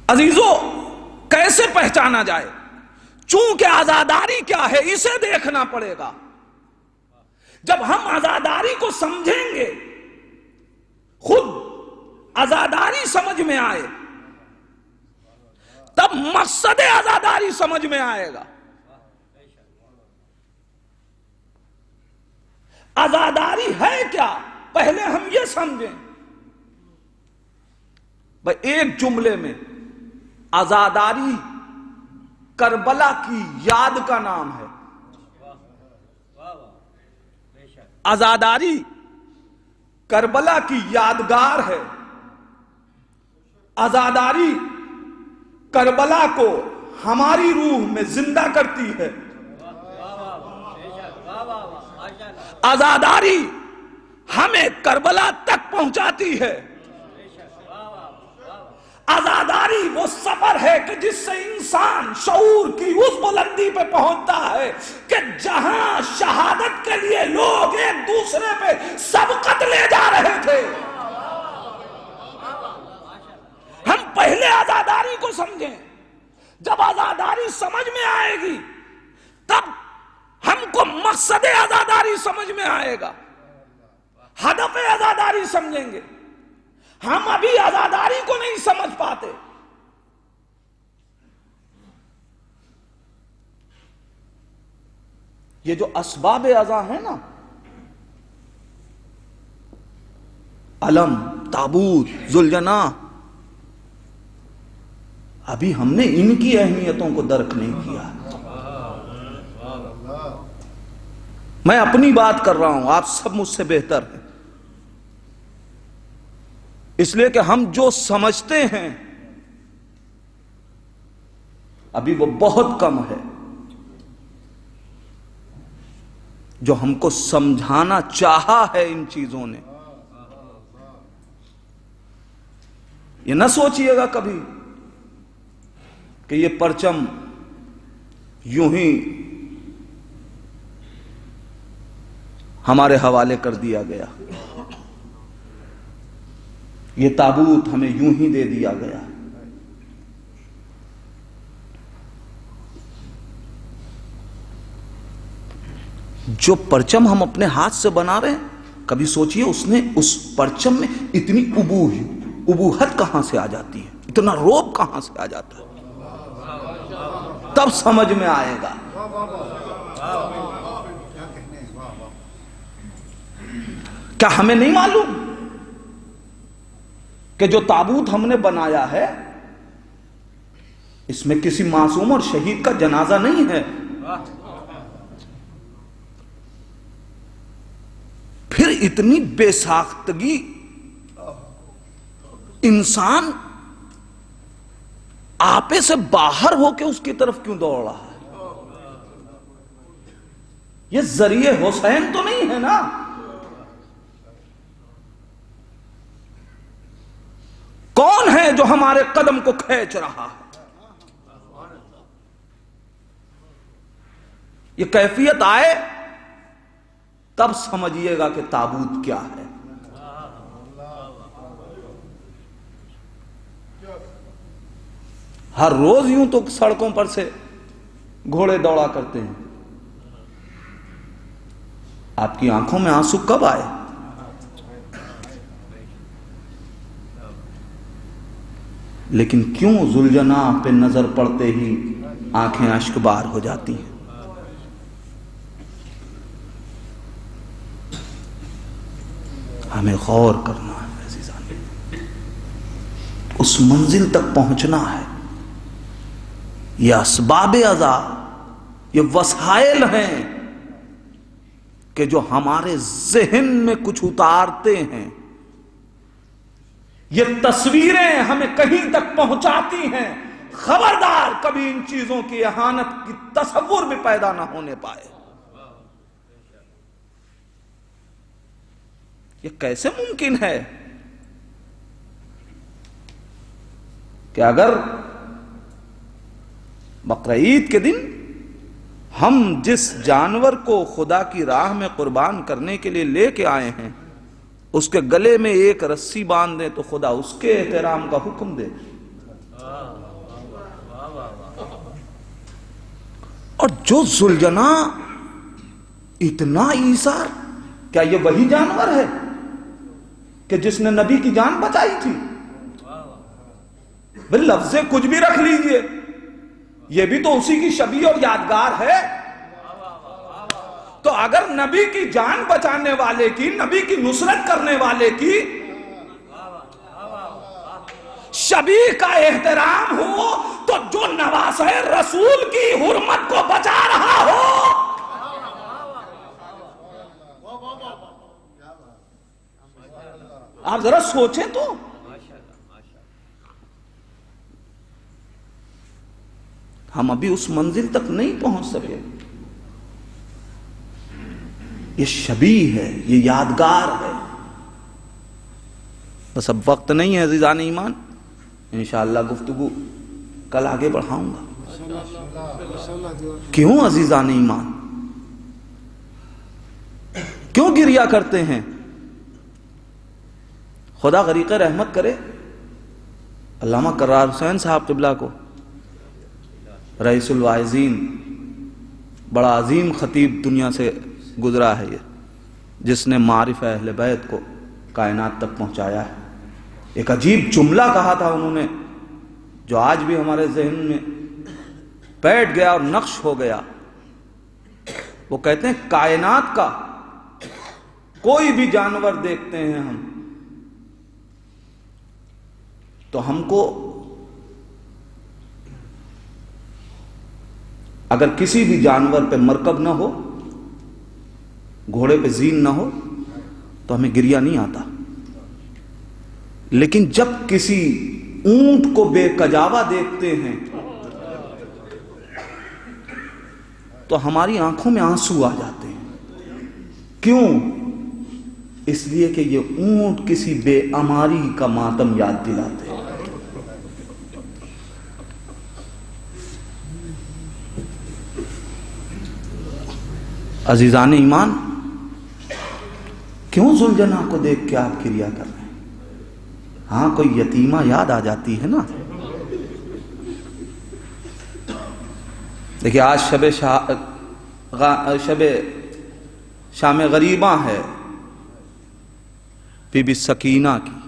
عزیزو، کیسے پہچانا جائے؟ چونکہ عزاداری کیا ہے اسے دیکھنا پڑے گا۔ جب ہم عزاداری کو سمجھیں گے، خود عزاداری سمجھ میں آئے، تب مقصد عزاداری سمجھ میں آئے گا۔ عزاداری ہے کیا؟ پہلے ہم یہ سمجھیں بھائی، ایک جملے میں عزاداری کربلا کی یاد کا نام ہے۔ عزاداری کربلا کی یادگار ہے۔ عزاداری کربلا کو ہماری روح میں زندہ کرتی ہے۔ عزاداری ہمیں کربلا تک پہنچاتی ہے۔ عزاداری وہ سفر ہے کہ جس سے انسان شعور کی اس بلندی پہ پہنچتا ہے کہ جہاں شہادت کے لیے لوگ ایک دوسرے پہ سبقت لے جا رہے تھے۔ ہم پہلے عزاداری کو سمجھیں، جب عزاداری سمجھ میں آئے گی تب ہم کو مقصد عزاداری سمجھ میں آئے گا، ہدف عزاداری سمجھیں گے۔ ہم ابھی عزاداری کو نہیں سمجھ پاتے۔ یہ جو اسباب عزا ہیں نا، علم، تابوت، ذوالجناح، ابھی ہم نے ان کی اہمیتوں کو درک نہیں کیا۔ میں اپنی بات کر رہا ہوں، آپ سب مجھ سے بہتر ہیں۔ اس لیے کہ ہم جو سمجھتے ہیں ابھی وہ بہت کم ہے. جو ہم کو سمجھانا چاہا ہے ان چیزوں نے. یہ نہ سوچئے گا کبھی کہ یہ پرچم یوں ہی ہمارے حوالے کر دیا گیا، یہ تابوت ہمیں یوں ہی دے دیا گیا. جو پرچم ہم اپنے ہاتھ سے بنا رہے ہیں، کبھی سوچئے اس پرچم میں اتنی ابوہت کہاں سے آ جاتی ہے، اتنا روب کہاں سے آ جاتا ہے. تب سمجھ میں آئے گا. کیا ہمیں نہیں معلوم کہ جو تابوت ہم نے بنایا ہے اس میں کسی معصوم اور شہید کا جنازہ نہیں ہے. پھر اتنی بے ساختگی انسان آپے سے باہر ہو کے اس کی طرف کیوں دوڑ رہا ہے؟ یہ ذریعہ حسین تو نہیں ہے نا. کون ہے جو ہمارے قدم کو کھینچ رہا ہے؟ یہ کیفیت آئے تب سمجھیے گا کہ تابوت کیا ہے. ہر روز یوں تو سڑکوں پر سے گھوڑے دوڑا کرتے ہیں. آپ کی آنکھوں میں آنسو کب آئے؟ لیکن کیوں ذوالجناح پہ نظر پڑتے ہی آنکھیں اشک بار ہو جاتی ہیں؟ ہمیں غور کرنا ہے عزیزان، اس منزل تک پہنچنا ہے. یہ اسباب عذاب، یہ وسائل ہیں کہ جو ہمارے ذہن میں کچھ اتارتے ہیں. یہ تصویریں ہمیں کہیں تک پہنچاتی ہیں. خبردار کبھی ان چیزوں کی اہانت کی تصور بھی پیدا نہ ہونے پائے. یہ کیسے ممکن ہے کہ اگر بقرعید کے دن ہم جس جانور کو خدا کی راہ میں قربان کرنے کے لیے لے کے آئے ہیں اس کے گلے میں ایک رسی باندھ دیں تو خدا اس کے احترام کا حکم دے. اور جو ذوالجناح اتنا ایثار، کیا یہ وہی جانور ہے کہ جس نے نبی کی جان بچائی تھی؟ لفظ کچھ بھی رکھ لیجئے، یہ بھی تو اسی کی شبیہ اور یادگار ہے. تو اگر نبی کی جان بچانے والے کی، نبی کی نصرت کرنے والے کی شبیہ کا احترام ہو تو جو نواسہ رسول کی حرمت کو بچا رہا ہو، آپ ذرا سوچیں تو. ہم ابھی اس منزل تک نہیں پہنچ سکے. یہ شبیہ ہے، یہ یادگار ہے. بس اب وقت نہیں ہے عزیزان ایمان، انشاءاللہ گفتگو کل آگے بڑھاؤں گا. کیوں عزیزان ایمان، کیوں گریا کرتے ہیں؟ خدا غریق رحمت کرے علامہ کرار حسین صاحب قبلہ کو، رئیس الواعظین، بڑا عظیم خطیب دنیا سے گزرا ہے یہ، جس نے معارف اہل بیت کو کائنات تک پہنچایا ہے. ایک عجیب جملہ کہا تھا انہوں نے جو آج بھی ہمارے ذہن میں بیٹھ گیا اور نقش ہو گیا. وہ کہتے ہیں کائنات کا کوئی بھی جانور دیکھتے ہیں ہم تو ہم کو اگر کسی بھی جانور پہ مرکب نہ ہو، گھوڑے پہ زین نہ ہو تو ہمیں گریہ نہیں آتا. لیکن جب کسی اونٹ کو بے کجاوا دیکھتے ہیں تو ہماری آنکھوں میں آنسو آ جاتے ہیں. کیوں؟ اس لیے کہ یہ اونٹ کسی بے اماری کا ماتم یاد دلاتے ہیں. عزیزان ایمان، کیوں ذوالجناح کو دیکھ کے آپ کریا کر رہے ہیں؟ ہاں، کوئی یتیمہ یاد آ جاتی ہے نا. دیکھیے، آج شب شام غریباں ہے بی بی سکینہ کی،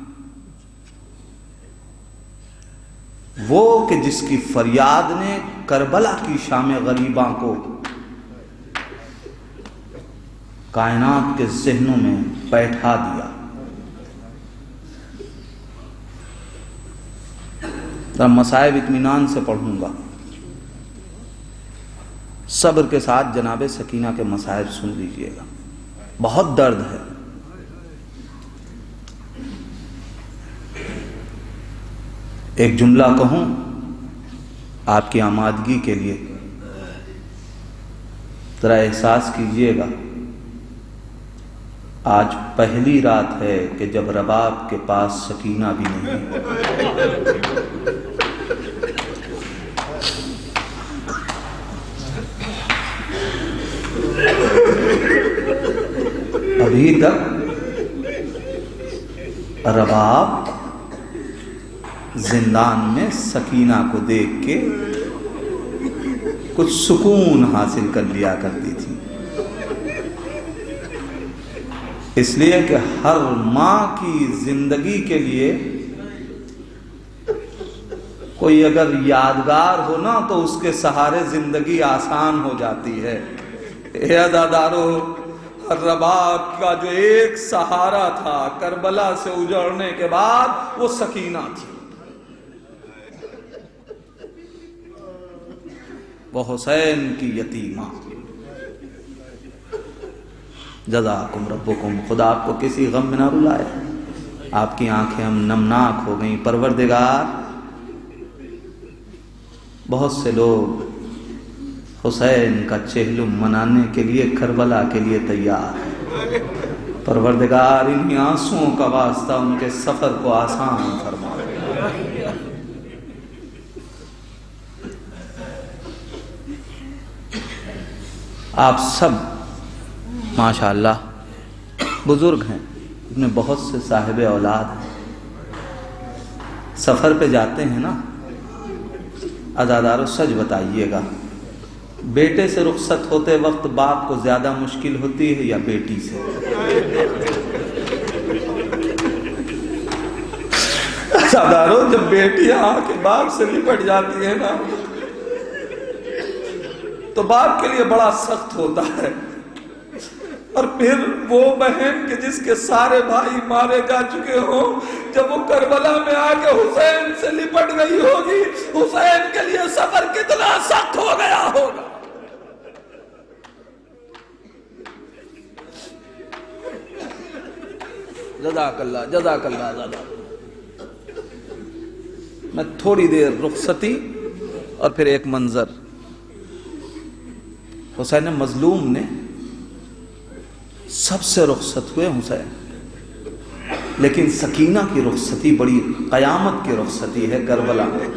وہ کہ جس کی فریاد نے کربلا کی شام غریباں کو کائنات کے ذہنوں میں بیٹھا دیا. ذرا مصائب اطمینان سے پڑھوں گا، صبر کے ساتھ جناب سکینہ کے مصائب سن لیجئے گا، بہت درد ہے. ایک جملہ کہوں آپ کی آمادگی کے لیے، ذرا احساس کیجئے گا. آج پہلی رات ہے کہ جب رباب کے پاس سکینہ بھی نہیں. ابھی تک رباب زندان میں سکینہ کو دیکھ کے کچھ سکون حاصل کر لیا کرتی تھی، اس لیے کہ ہر ماں کی زندگی کے لیے کوئی اگر یادگار ہو نا تو اس کے سہارے زندگی آسان ہو جاتی ہے. اے عزادارو، رباب کا جو ایک سہارا تھا کربلا سے اجڑنے کے بعد وہ سکینہ تھی، وہ حسین کی یتیمہ. جزاکم ربکم، خدا آپ کو کسی غم میں نہ رلائے. آپ کی آنکھیں ہم نمناک ہو گئیں. پروردگار، بہت سے لوگ حسین کا چہلم منانے کے لیے کربلا کے لیے تیار ہیں. پروردگار، انہی آنسوؤں کا واسطہ ان کے سفر کو آسان فرما. آپ سب ماشاءاللہ بزرگ ہیں، ان میں بہت سے صاحب اولاد ہیں. سفر پہ جاتے ہیں نا، عزادارو سچ بتائیے گا، بیٹے سے رخصت ہوتے وقت باپ کو زیادہ مشکل ہوتی ہے یا بیٹی سے؟ عزادارو، جب بیٹیاں آ کے باپ سے لپٹ جاتی ہیں نا تو باپ کے لیے بڑا سخت ہوتا ہے. اور پھر وہ بہن کہ جس کے سارے بھائی مارے جا چکے ہوں، جب وہ کربلا میں آ کے حسین سے لپٹ گئی ہوگی، حسین کے لیے سفر کتنا سخت ہو گیا ہوگا. جزاک اللہ، جزاک اللہ. زیادہ میں تھوڑی دیر رخصتی اور پھر ایک منظر. حسین مظلوم نے سب سے رخصت ہوئے حسین، لیکن سکینہ کی رخصتی بڑی قیامت کی رخصتی ہے کربلا میں.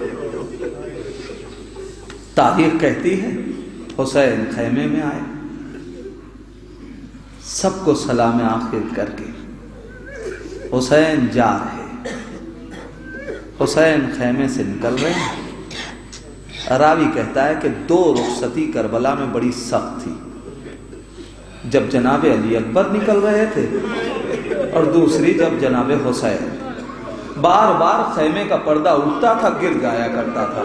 تاریخ کہتی ہے حسین خیمے میں آئے، سب کو سلام آخر کر کے حسین جا رہے، حسین خیمے سے نکل رہے ہیں. راوی کہتا ہے کہ دو رخصتی کربلا میں بڑی سخت تھی، جب جناب علی اکبر نکل رہے تھے اور دوسری جب جناب حسین. بار بار خیمے کا پردہ اٹھتا تھا، گر جایا کرتا تھا،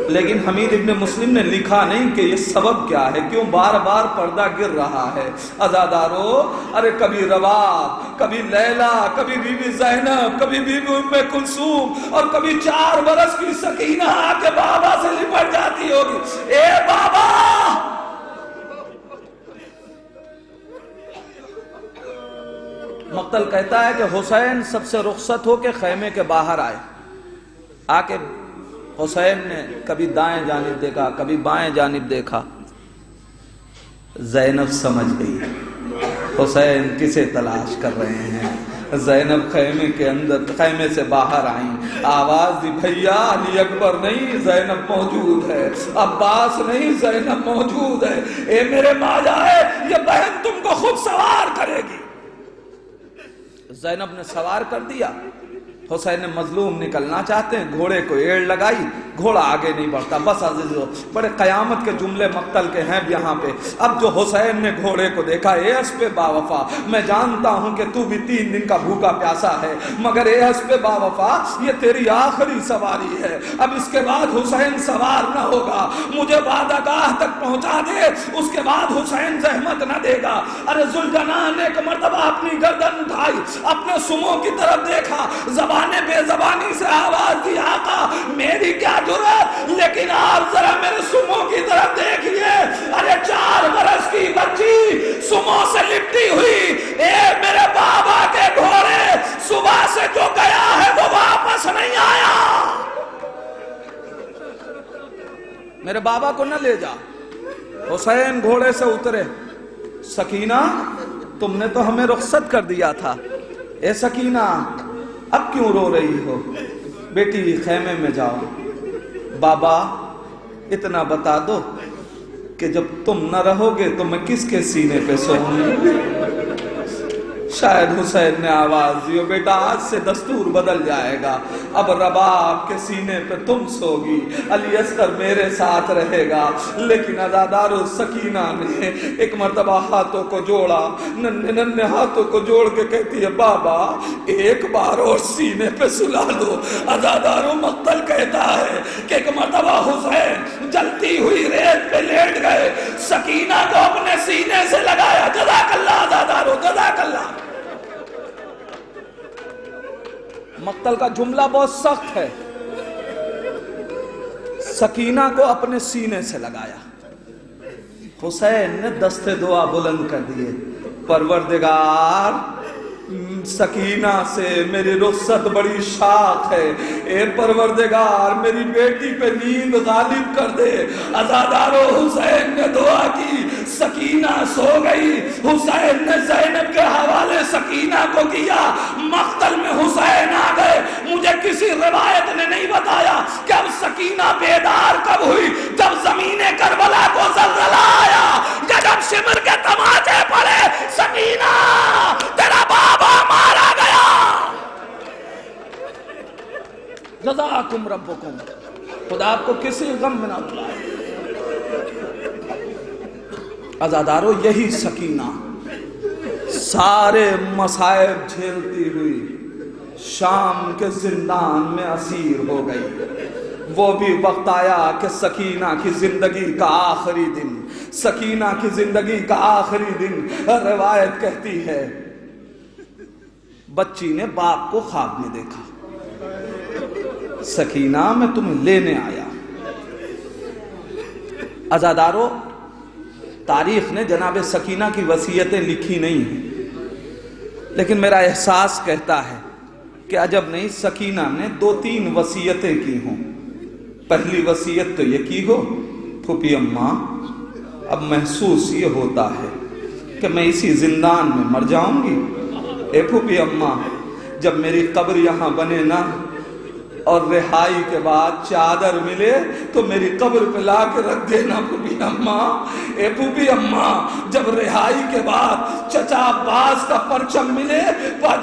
لیکن حمید ابن مسلم نے لکھا نہیں کہ یہ سبب کیا ہے، کیوں بار بار پردہ گر رہا ہے. عزادارو، ارے کبھی رباب، کبھی لیلا، کبھی بی بی زینب، کبھی بی بی ام کلثوم، اور کبھی 4 برس کی سکینہ آ کے بابا سے لپٹ جاتی ہوگی. اے بابا، مقتل کہتا ہے کہ حسین سب سے رخصت ہو کے خیمے کے باہر آئے. آ کے حسین نے کبھی دائیں جانب دیکھا کبھی بائیں جانب دیکھا. زینب سمجھ گئی حسین کسے تلاش کر رہے ہیں. زینب خیمے کے اندر خیمے سے باہر آئیں. آواز دی بھیا علی اکبر نہیں زینب موجود ہے, عباس نہیں زینب موجود ہے. اے میرے ماجا ہے یہ بہن تم کو خود سوار کرے گی. زینب نے سوار کر دیا. حسین نے مظلوم نکلنا چاہتے ہیں, گھوڑے کو ایڑ لگائی, گھوڑا آگے نہیں بڑھتا. بس عزیزو بڑے قیامت کے جملے مقتل کے ہیں یہاں پہ. اب جو حسین نے گھوڑے کو دیکھا, اے اسپِ باوفا میں جانتا ہوں کہ تو بھی 3 دن کا بھوکا پیاسا ہے, مگر اے اسپِ باوفا یہ تیری آخری سواری ہے, اب اس کے بعد حسین سوار نہ ہوگا, مجھے وعدہ گاہ تک پہنچا دے, اس کے بعد حسین زحمت نہ دے گا. ارے ذوالجنان نے ایک مرتبہ اپنی گردن اٹھائی, اپنے سمو کی طرف دیکھا, بے زبانی سے آواز دی آقا میری کیا جرات, لیکن آپ ذرا میرے سمو کی طرف دیکھئے. ارے 4 برس کی بچی سمو سے لپٹی ہوئی, اے میرے بابا کے گھوڑے صبح سے جو گیا ہے وہ واپس نہیں آیا. میرے بابا کو نہ لے جا. حسین گھوڑے سے اترے. سکینہ تم نے تو ہمیں رخصت کر دیا تھا. اے سکینہ اب کیوں رو رہی ہو؟ بیٹی خیمے میں جاؤ. بابا اتنا بتا دو کہ جب تم نہ رہو گے تو میں کس کے سینے پہ سوؤں گی؟ شاید حسین نے آواز دی, بیٹا آج سے دستور بدل جائے گا, اب رباب کے سینے پہ تم سوگی, علی اصغر میرے ساتھ رہے گا. لیکن عزادارو سکینہ نے ایک مرتبہ ہاتھوں کو جوڑا, ننھے ہاتھوں کو جوڑ کے کہتی ہے بابا ایک بار اور سینے پہ سلا دو. عزادارو مقتل کہتا ہے کہ ایک مرتبہ حسین جلتی ہوئی ریت پہ لیٹ گئے, سکینہ کو اپنے سینے سے لگایا. جزاک اللہ عزادارو جزاک اللہ. مقتل کا جملہ بہت سخت ہے. سکینہ کو اپنے سینے سے لگایا. حسین نے دستے دعا بلند کر دیے, پروردگار سکینہ سے میری رخصت بڑی شاق ہے, اے پروردگار میری بیٹی پہ نیند غالب کر دے. عزادارو حسین نے دعا کی, سکینہ سو گئی. حسین نے زینب کے حوالے سکینہ کو کیا. مقتل میں حسین آ گئے. مجھے کسی روایت نے نہیں بتایا کہ اب سکینہ بیدار کب ہوئی, جب زمین کربلا کو زلزلہ آیا یا جب شمر کے تماچے پڑے. سکینہ تیرا بابا مارا گیا. جزاکم ربکم. خدا آپ کو کسی غم میں نہ بلائے. عزادارو یہی سکینہ سارے مصائب جھیلتی ہوئی شام کے زندان میں اسیر ہو گئی. وہ بھی وقت آیا کہ سکینہ کی زندگی کا آخری دن, سکینہ کی زندگی کا آخری دن. روایت کہتی ہے بچی نے باپ کو خواب میں دیکھا, سکینہ میں تمہیں لینے آیا. عزادارو تاریخ نے جناب سکینہ کی وصیتیں لکھی نہیں ہیں, لیکن میرا احساس کہتا ہے کہ عجب نہیں سکینہ نے 2-3 وصیتیں کی ہوں. پہلی وصیت تو یہ کی ہو, پھوپھی اماں اب محسوس یہ ہوتا ہے کہ میں اسی زندان میں مر جاؤں گی. اے پھوپھی اماں جب میری قبر یہاں بنے نا اور رہائی کے بعد چادر ملے تو میری قبر پہ لا کے رکھ دینا پھوپھی اماں. اے پھوپھی اماں جب رہائی کے بعد چچا عباس کا پرچم ملے,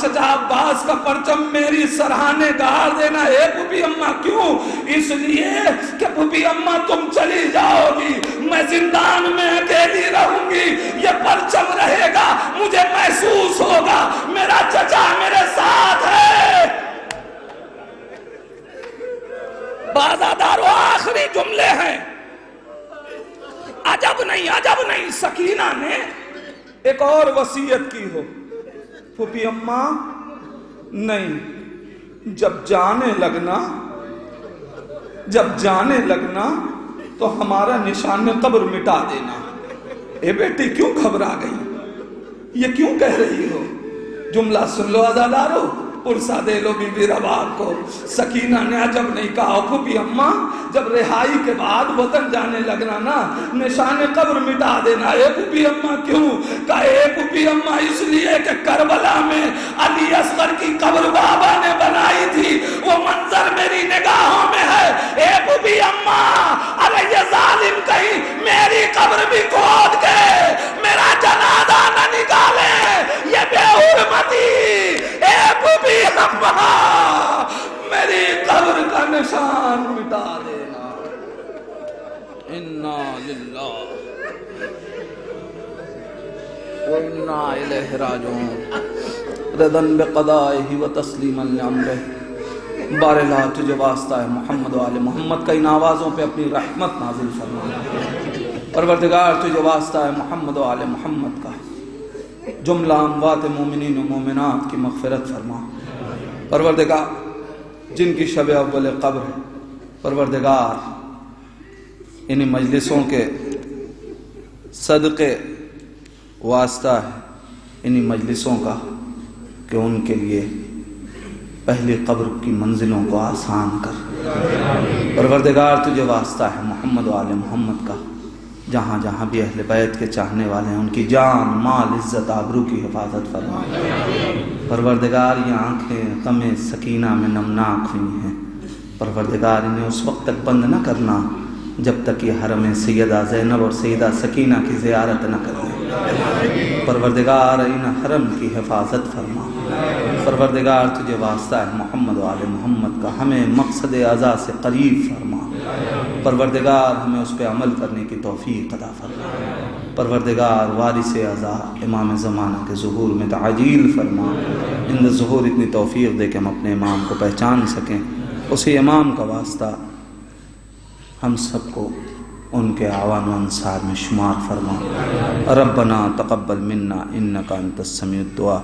چچا عباس کا پرچم میری سرہانے گاڑ دینا. اے پھوپھی اماں کیوں؟ اس لیے کہ پھوپھی اماں تم چلی جاؤ گی, میں زندان میں اکیلی رہوں گی, یہ پرچم رہے گا, مجھے محسوس ہوگا میرا چچا میرے ساتھ ہے. بازادارو آخری جملے ہیں. عجب نہیں سکینہ نے ایک اور وصیت کی ہو. پھوپھی اماں نہیں, جب جانے لگنا تو ہمارا نشان قبر مٹا دینا. اے بیٹی کیوں گھبرا گئی, یہ کیوں کہہ رہی ہو؟ جملہ سن لو عزادارو، پرسا دے لو بی بی رباب کو۔ سکینہ نے عجب نہیں کہا، پھوپھی اماں جب رہائی کے بعد وطن جانے لگنا نا، نشان قبر مٹا دینا۔ اے پھوپھی اماں کیوں؟ کہا اے پھوپھی اماں اس لیے کہ کربلا میں علی اصغر کی قبر بابا نے بنائی تھی، وہ منظر میری نگاہوں میں ہے۔ اے پھوپھی اماں ارے یہ ظالم کہیں میری قبر بھی کھود کے میرا جنازہ نہ نکالے، یہ بے حرمتی۔ اے پھوپھی اماں میری قبر کا نشان مٹا دینا۔ انا للہ وانا الیہ راجعون، رضا بقضائہ و تسلیما لامرہ۔ بارلا تجھے واسطہ ہے محمد و آل محمد کا ان آوازوں پہ اپنی رحمت نازل فرما۔ پروردگار تجھے واسطہ ہے محمد و آل محمد کا، جملہ اموات مومنین و مومنات کی مغفرت فرما۔ پروردگار جن کی شب اول قبر ہے، پروردگار انہی مجلسوں کے صدقے واسطہ ہے انہی مجلسوں کا کہ ان کے لیے پہلی قبر کی منزلوں کو آسان کر۔ پروردگار تجھے واسطہ ہے محمد و آل محمد کا، جہاں جہاں بھی اہل بیت کے چاہنے والے ہیں ان کی جان مال عزت آبرو کی حفاظت فرما۔ پروردگار یہ آنکھیں غم سکینہ میں نمناک ہوئی ہیں، پروردگار انہیں اس وقت تک بند نہ کرنا جب تک یہ حرم سیدہ زینب اور سیدہ سکینہ کی زیارت نہ کریں۔ پروردگار ان حرم کی حفاظت فرما۔ پروردگار تجھے واسطہ ہے محمد و آل محمد کا، ہمیں مقصد عزا سے قریب فرما۔ پروردگار ہمیں اس پہ عمل کرنے کی توفیق عطا فرما۔ پروردگار وارث عزا امام زمانہ کے ظہور میں تعجیل فرما، ان ظہور اتنی توفیق دے کہ ہم اپنے امام کو پہچان سکیں۔ اسی امام کا واسطہ ہم سب کو ان کے اعوان و انصار میں شمار فرما۔ ربنا تقبل منا انک انت السمیع الدعا۔